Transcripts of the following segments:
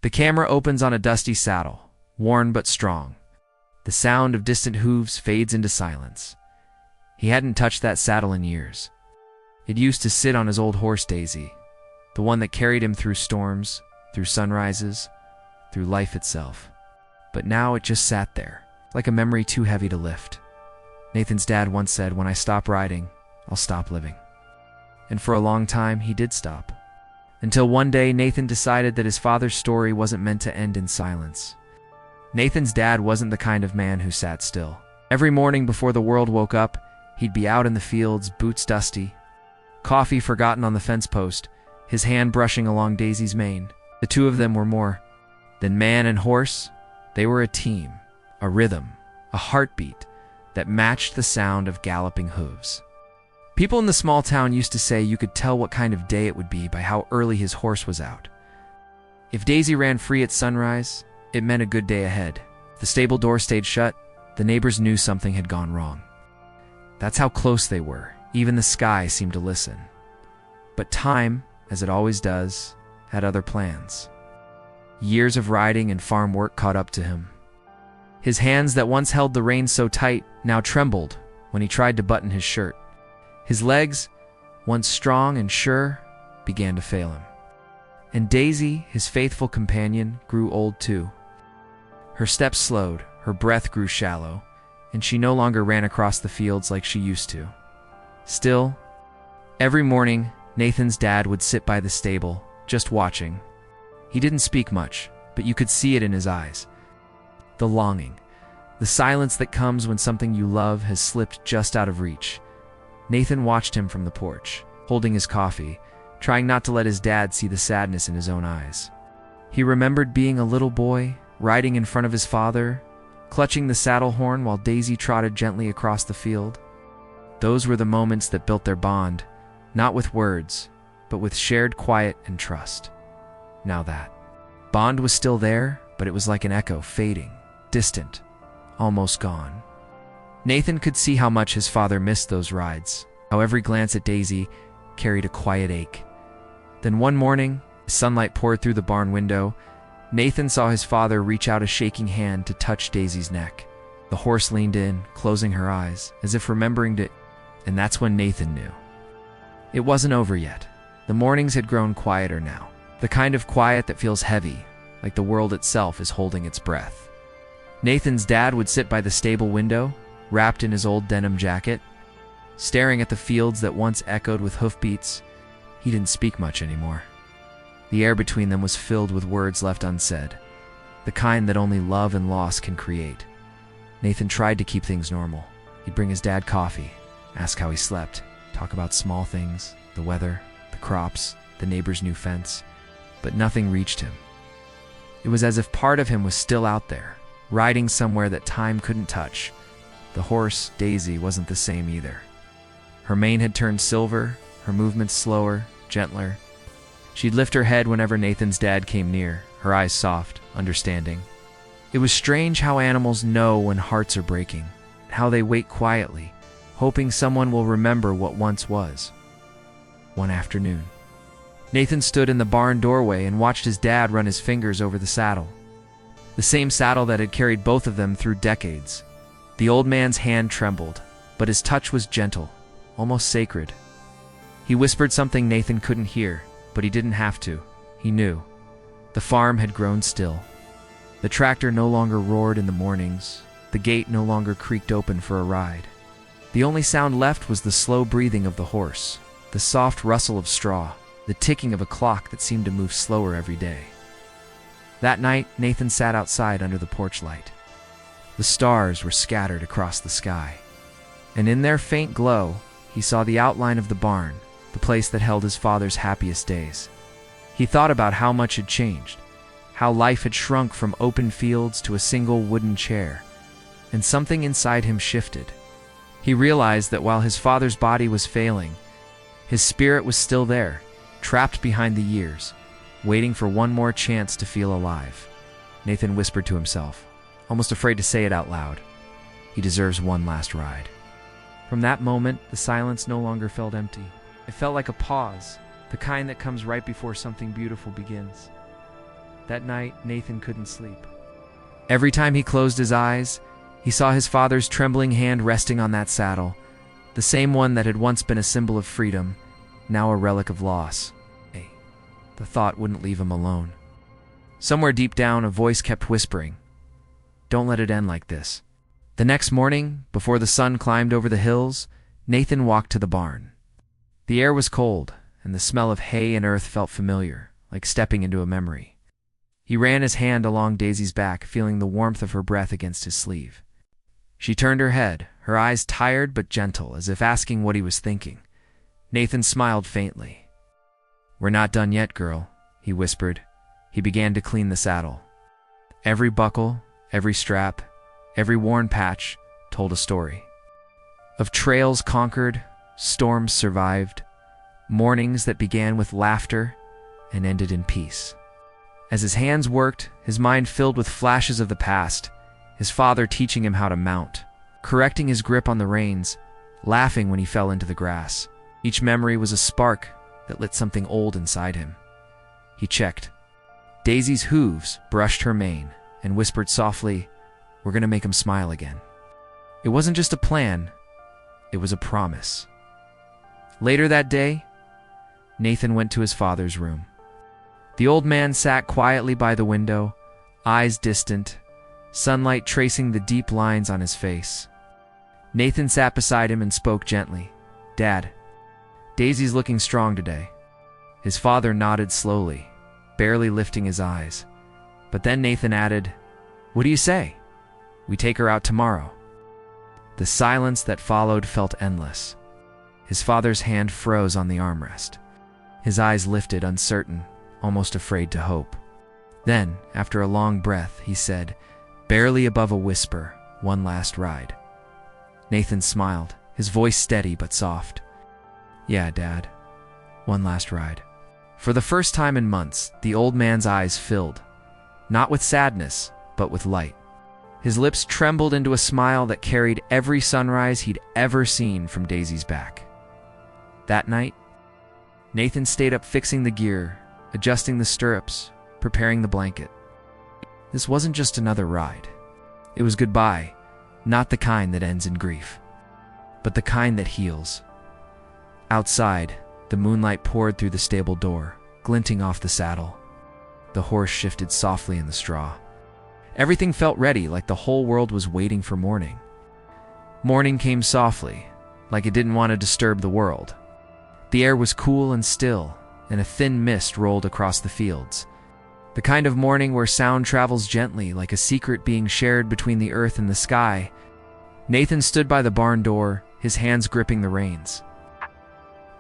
The camera opens on a dusty saddle, worn but strong. The sound of distant hooves fades into silence. He hadn't touched that saddle in years. It used to sit on his old horse Daisy, the one that carried him through storms, through sunrises, through life itself. But now it just sat there, like a memory too heavy to lift. Nathan's dad once said, "When I stop riding, I'll stop living." And for a long time, he did stop. Until one day, Nathan decided that his father's story wasn't meant to end in silence. Nathan's dad wasn't the kind of man who sat still. Every morning before the world woke up, he'd be out in the fields, boots dusty, coffee forgotten on the fence post, his hand brushing along Daisy's mane. The two of them were more than man and horse. They were a team, a rhythm, a heartbeat that matched the sound of galloping hooves. People in the small town used to say you could tell what kind of day it would be by how early his horse was out. If Daisy ran free at sunrise, it meant a good day ahead. If the stable door stayed shut, the neighbors knew something had gone wrong. That's how close they were. Even the sky seemed to listen. But time, as it always does, had other plans. Years of riding and farm work caught up to him. His hands that once held the reins so tight now trembled when he tried to button his shirt. His legs, once strong and sure, began to fail him. And Daisy, his faithful companion, grew old too. Her steps slowed, her breath grew shallow, and she no longer ran across the fields like she used to. Still, every morning, Nathan's dad would sit by the stable, just watching. He didn't speak much, but you could see it in his eyes. The longing, the silence that comes when something you love has slipped just out of reach. Nathan watched him from the porch, holding his coffee, trying not to let his dad see the sadness in his own eyes. He remembered being a little boy, riding in front of his father, clutching the saddle horn while Daisy trotted gently across the field. Those were the moments that built their bond, not with words, but with shared quiet and trust. Now that bond was still there, but it was like an echo, fading, distant, almost gone. Nathan could see how much his father missed those rides, how every glance at Daisy carried a quiet ache. Then one morning, as sunlight poured through the barn window, Nathan saw his father reach out a shaking hand to touch Daisy's neck. The horse leaned in, closing her eyes, as if remembering to, and that's when Nathan knew. It wasn't over yet. The mornings had grown quieter now, the kind of quiet that feels heavy, like the world itself is holding its breath. Nathan's dad would sit by the stable window, wrapped in his old denim jacket, staring at the fields that once echoed with hoofbeats. He didn't speak much anymore. The air between them was filled with words left unsaid, the kind that only love and loss can create. Nathan tried to keep things normal. He'd bring his dad coffee, ask how he slept, talk about small things, the weather, the crops, the neighbor's new fence, but nothing reached him. It was as if part of him was still out there, riding somewhere that time couldn't touch. The horse, Daisy, wasn't the same either. Her mane had turned silver, her movements slower, gentler. She'd lift her head whenever Nathan's dad came near, her eyes soft, understanding. It was strange how animals know when hearts are breaking, how they wait quietly, hoping someone will remember what once was. One afternoon, Nathan stood in the barn doorway and watched his dad run his fingers over the saddle. The same saddle that had carried both of them through decades. The old man's hand trembled, but his touch was gentle, almost sacred. He whispered something Nathan couldn't hear, but he didn't have to. He knew. The farm had grown still. The tractor no longer roared in the mornings. The gate no longer creaked open for a ride. The only sound left was the slow breathing of the horse, the soft rustle of straw, the ticking of a clock that seemed to move slower every day. That night, Nathan sat outside under the porch light. The stars were scattered across the sky, and in their faint glow, he saw the outline of the barn, the place that held his father's happiest days. He thought about how much had changed, how life had shrunk from open fields to a single wooden chair, and something inside him shifted. He realized that while his father's body was failing, his spirit was still there, trapped behind the years, waiting for one more chance to feel alive. Nathan whispered to himself, almost afraid to say it out loud. He deserves one last ride. From that moment, the silence no longer felt empty. It felt like a pause, the kind that comes right before something beautiful begins. That night, Nathan couldn't sleep. Every time he closed his eyes, he saw his father's trembling hand resting on that saddle, the same one that had once been a symbol of freedom, now a relic of loss. The thought wouldn't leave him alone. Somewhere deep down, a voice kept whispering, "Don't let it end like this." The next morning, before the sun climbed over the hills, Nathan walked to the barn. The air was cold, and the smell of hay and earth felt familiar, like stepping into a memory. He ran his hand along Daisy's back, feeling the warmth of her breath against his sleeve. She turned her head, her eyes tired but gentle, as if asking what he was thinking. Nathan smiled faintly. "We're not done yet, girl," he whispered. He began to clean the saddle. Every buckle, every strap, every worn patch told a story. Of trails conquered, storms survived, mornings that began with laughter and ended in peace. As his hands worked, his mind filled with flashes of the past, his father teaching him how to mount, correcting his grip on the reins, laughing when he fell into the grass. Each memory was a spark that lit something old inside him. He checked. Daisy's hooves brushed her mane and whispered softly, "We're going to make him smile again." It wasn't just a plan, it was a promise. Later that day, Nathan went to his father's room. The old man sat quietly by the window, eyes distant, sunlight tracing the deep lines on his face. Nathan sat beside him and spoke gently, "Dad, Daisy's looking strong today." His father nodded slowly, barely lifting his eyes. But then Nathan added, "What do you say? We take her out tomorrow." The silence that followed felt endless. His father's hand froze on the armrest. His eyes lifted, uncertain, almost afraid to hope. Then, after a long breath, he said, barely above a whisper, "One last ride." Nathan smiled, his voice steady but soft. "Yeah, Dad. One last ride." For the first time in months, the old man's eyes filled, not with sadness, but with light. His lips trembled into a smile that carried every sunrise he'd ever seen from Daisy's back. That night, Nathan stayed up fixing the gear, adjusting the stirrups, preparing the blanket. This wasn't just another ride. It was goodbye, not the kind that ends in grief, but the kind that heals. Outside, the moonlight poured through the stable door, glinting off the saddle. The horse shifted softly in the straw. Everything felt ready, like the whole world was waiting for morning. Morning came softly, like it didn't want to disturb the world. The air was cool and still, and a thin mist rolled across the fields. The kind of morning where sound travels gently, like a secret being shared between the earth and the sky. Nathan stood by the barn door, his hands gripping the reins.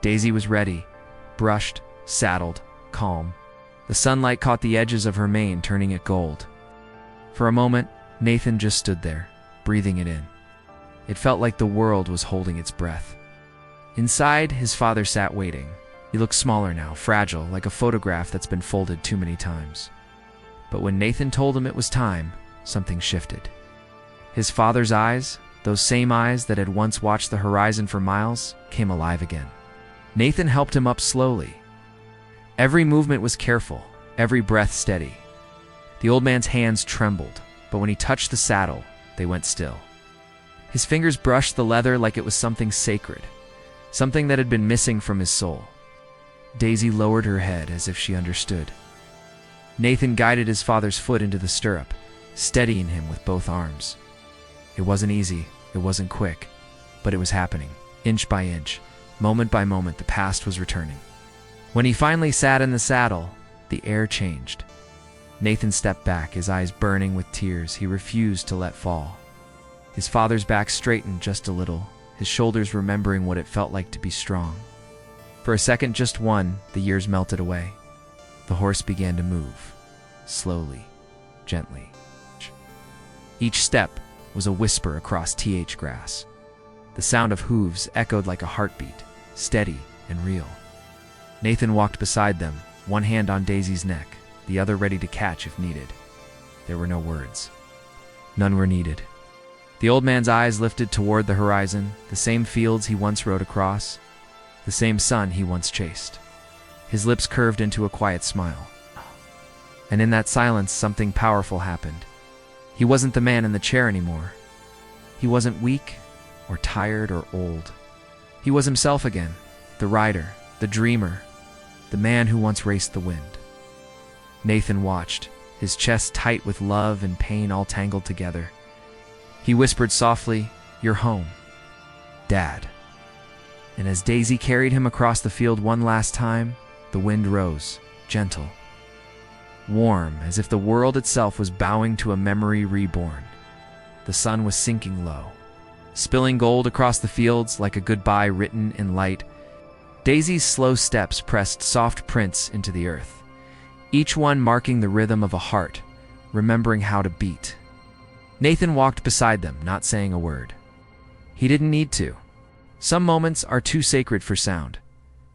Daisy was ready, brushed, saddled, calm. The sunlight caught the edges of her mane, turning it gold. For a moment, Nathan just stood there, breathing it in. It felt like the world was holding its breath. Inside, his father sat waiting. He looked smaller now, fragile, like a photograph that's been folded too many times. But when Nathan told him it was time, something shifted. His father's eyes, those same eyes that had once watched the horizon for miles, came alive again. Nathan helped him up slowly. Every movement was careful, every breath steady. The old man's hands trembled, but when he touched the saddle, they went still. His fingers brushed the leather like it was something sacred, something that had been missing from his soul. Daisy lowered her head as if she understood. Nathan guided his father's foot into the stirrup, steadying him with both arms. It wasn't easy, it wasn't quick, but it was happening, inch by inch. Moment by moment, the past was returning. When he finally sat in the saddle, the air changed. Nathan stepped back, his eyes burning with tears he refused to let fall. His father's back straightened just a little, his shoulders remembering what it felt like to be strong. For a second, just one, the years melted away. The horse began to move, slowly, gently. Each step was a whisper across TH grass. The sound of hooves echoed like a heartbeat, steady and real. Nathan walked beside them, one hand on Daisy's neck, the other ready to catch if needed. There were no words. None were needed. The old man's eyes lifted toward the horizon, the same fields he once rode across, the same sun he once chased. His lips curved into a quiet smile. And in that silence, something powerful happened. He wasn't the man in the chair anymore. He wasn't weak or tired or old. He was himself again, the rider, the dreamer, the man who once raced the wind. Nathan watched, his chest tight with love and pain all tangled together. He whispered softly, "You're home, Dad." And as Daisy carried him across the field one last time, the wind rose, gentle, warm, as if the world itself was bowing to a memory reborn. The sun was sinking low, spilling gold across the fields like a goodbye written in light. Daisy's slow steps pressed soft prints into the earth, each one marking the rhythm of a heart, remembering how to beat. Nathan walked beside them, not saying a word. He didn't need to. Some moments are too sacred for sound.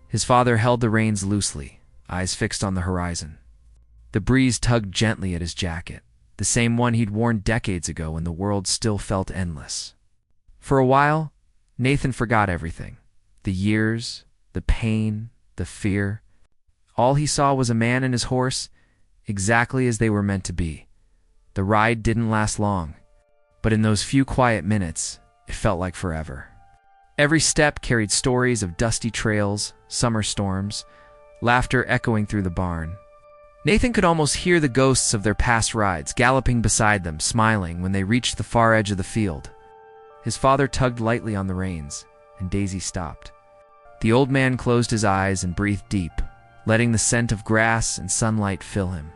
His father held the reins loosely, eyes fixed on the horizon. The breeze tugged gently at his jacket, the same one he'd worn decades ago when the world still felt endless. For a while, Nathan forgot everything. The years, the pain, the fear. All he saw was a man and his horse, exactly as they were meant to be. The ride didn't last long, but in those few quiet minutes, it felt like forever. Every step carried stories of dusty trails, summer storms, laughter echoing through the barn. Nathan could almost hear the ghosts of their past rides galloping beside them, smiling when they reached the far edge of the field. His father tugged lightly on the reins, and Daisy stopped. The old man closed his eyes and breathed deep, letting the scent of grass and sunlight fill him.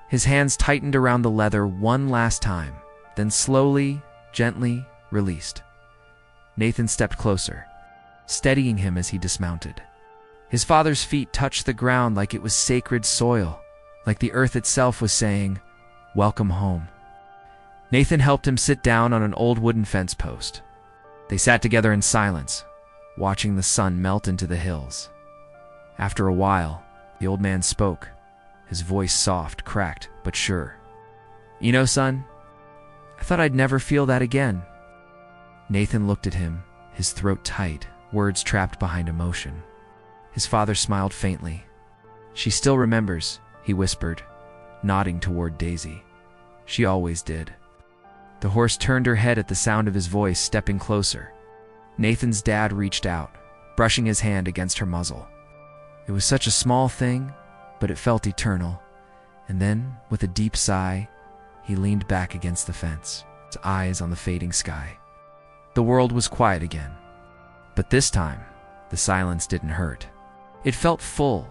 His hands tightened around the leather one last time, then slowly, gently released. Nathan stepped closer, steadying him as he dismounted. His father's feet touched the ground like it was sacred soil, like the earth itself was saying, "Welcome home." Nathan helped him sit down on an old wooden fence post. They sat together in silence, watching the sun melt into the hills. After a while, the old man spoke, his voice soft, cracked, but sure. "You know, son, I thought I'd never feel that again." Nathan looked at him, his throat tight, words trapped behind emotion. His father smiled faintly. "She still remembers," he whispered, nodding toward Daisy. "She always did." The horse turned her head at the sound of his voice, stepping closer. Nathan's dad reached out, brushing his hand against her muzzle. It was such a small thing, but it felt eternal. And then, with a deep sigh, he leaned back against the fence, his eyes on the fading sky. The world was quiet again. But this time, the silence didn't hurt. It felt full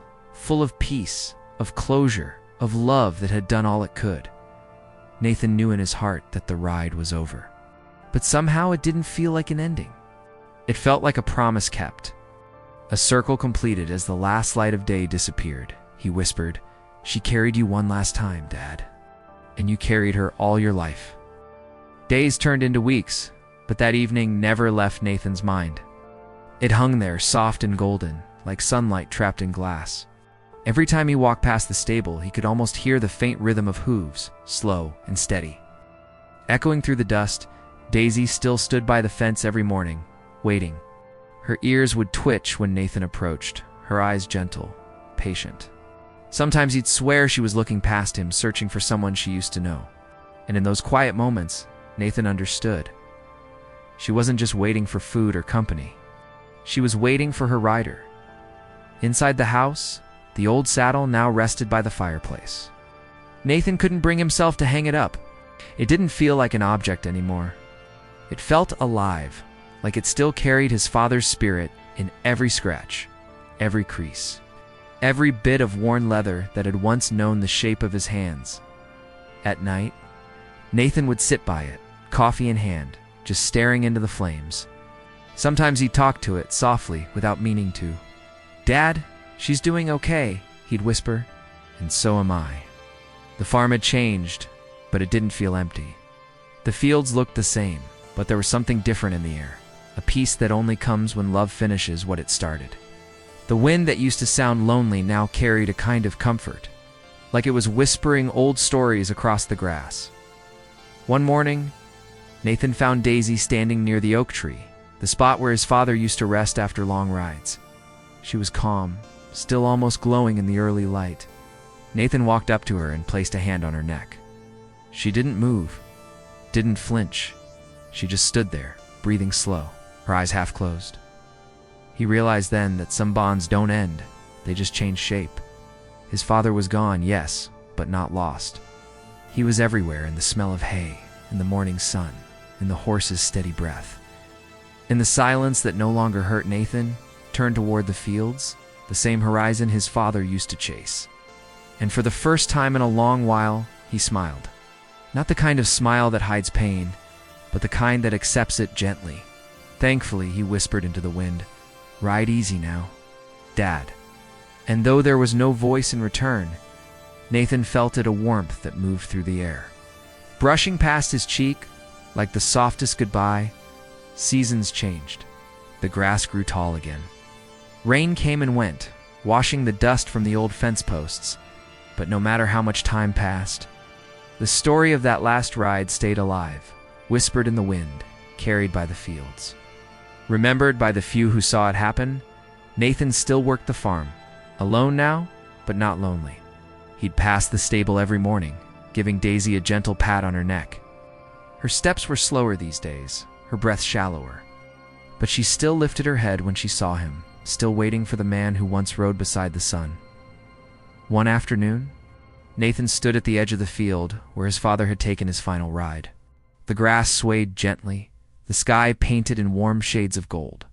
of peace, of closure, of love that had done all it could. Nathan knew in his heart that the ride was over. But somehow it didn't feel like an ending. It felt like a promise kept. A circle completed as the last light of day disappeared. He whispered, "She carried you one last time, Dad. And you carried her all your life." Days turned into weeks, but that evening never left Nathan's mind. It hung there, soft and golden, like sunlight trapped in glass. Every time he walked past the stable, he could almost hear the faint rhythm of hooves, slow and steady. Echoing through the dust, Daisy still stood by the fence every morning, waiting. Her ears would twitch when Nathan approached, her eyes gentle, patient. Sometimes he'd swear she was looking past him, searching for someone she used to know. And in those quiet moments, Nathan understood. She wasn't just waiting for food or company. She was waiting for her rider. Inside the house, the old saddle now rested by the fireplace. Nathan couldn't bring himself to hang it up. It didn't feel like an object anymore. It felt alive, like it still carried his father's spirit in every scratch, every crease, every bit of worn leather that had once known the shape of his hands. At night, Nathan would sit by it, coffee in hand, just staring into the flames. Sometimes he'd talk to it softly without meaning to. "Dad, she's doing okay," he'd whisper, "and so am I." The farm had changed, but it didn't feel empty. The fields looked the same, but there was something different in the air, a peace that only comes when love finishes what it started. The wind that used to sound lonely now carried a kind of comfort, like it was whispering old stories across the grass. One morning, Nathan found Daisy standing near the oak tree, the spot where his father used to rest after long rides. She was calm, still almost glowing in the early light. Nathan walked up to her and placed a hand on her neck. She didn't move, didn't flinch. She just stood there, breathing slow, her eyes half closed. He realized then that some bonds don't end, they just change shape. His father was gone, yes, but not lost. He was everywhere, in the smell of hay, in the morning sun, in the horse's steady breath. In the silence that no longer hurt Nathan, turned toward the fields, the same horizon his father used to chase. And for the first time in a long while, he smiled. Not the kind of smile that hides pain, but the kind that accepts it gently. Thankfully, he whispered into the wind, "Ride easy now, Dad." And though there was no voice in return, Nathan felt it, a warmth that moved through the air. Brushing past his cheek, like the softest goodbye, seasons changed. The grass grew tall again. Rain came and went, washing the dust from the old fence posts. But no matter how much time passed, the story of that last ride stayed alive, whispered in the wind, carried by the fields. Remembered by the few who saw it happen, Nathan still worked the farm, alone now, but not lonely. He'd pass the stable every morning, giving Daisy a gentle pat on her neck. Her steps were slower these days, her breath shallower, but she still lifted her head when she saw him, still waiting for the man who once rode beside the sun. One afternoon, Nathan stood at the edge of the field where his father had taken his final ride. The grass swayed gently, the sky painted in warm shades of gold.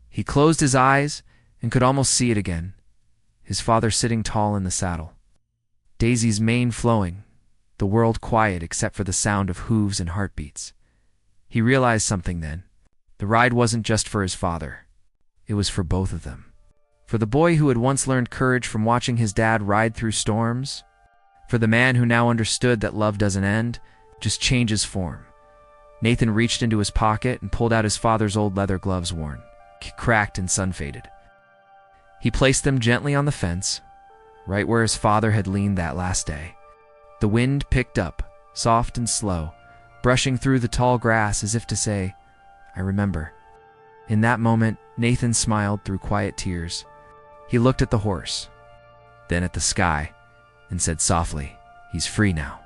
He closed his eyes and could almost see it again, his father sitting tall in the saddle. Daisy's mane flowing, the world quiet except for the sound of hooves and heartbeats. He realized something then. The ride wasn't just for his father. It was for both of them. For the boy who had once learned courage from watching his dad ride through storms. For the man who now understood that love doesn't end, just changes form. Nathan reached into his pocket and pulled out his father's old leather gloves, worn, cracked and sun-faded. He placed them gently on the fence, right where his father had leaned that last day. The wind picked up, soft and slow, brushing through the tall grass as if to say, "I remember." In that moment, Nathan smiled through quiet tears. He looked at the horse, then at the sky, and said softly, "He's free now.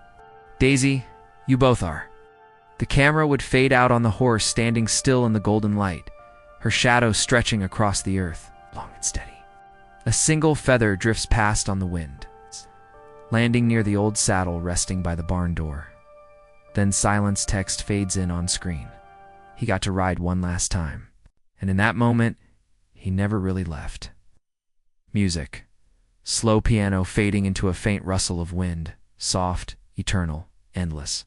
Daisy, you both are." The camera would fade out on the horse standing still in the golden light, her shadow stretching across the earth, long and steady. A single feather drifts past on the wind, landing near the old saddle resting by the barn door. Then silence text fades in on screen. He got to ride one last time, and in that moment, he never really left. Music. Slow piano fading into a faint rustle of wind, soft, eternal, endless.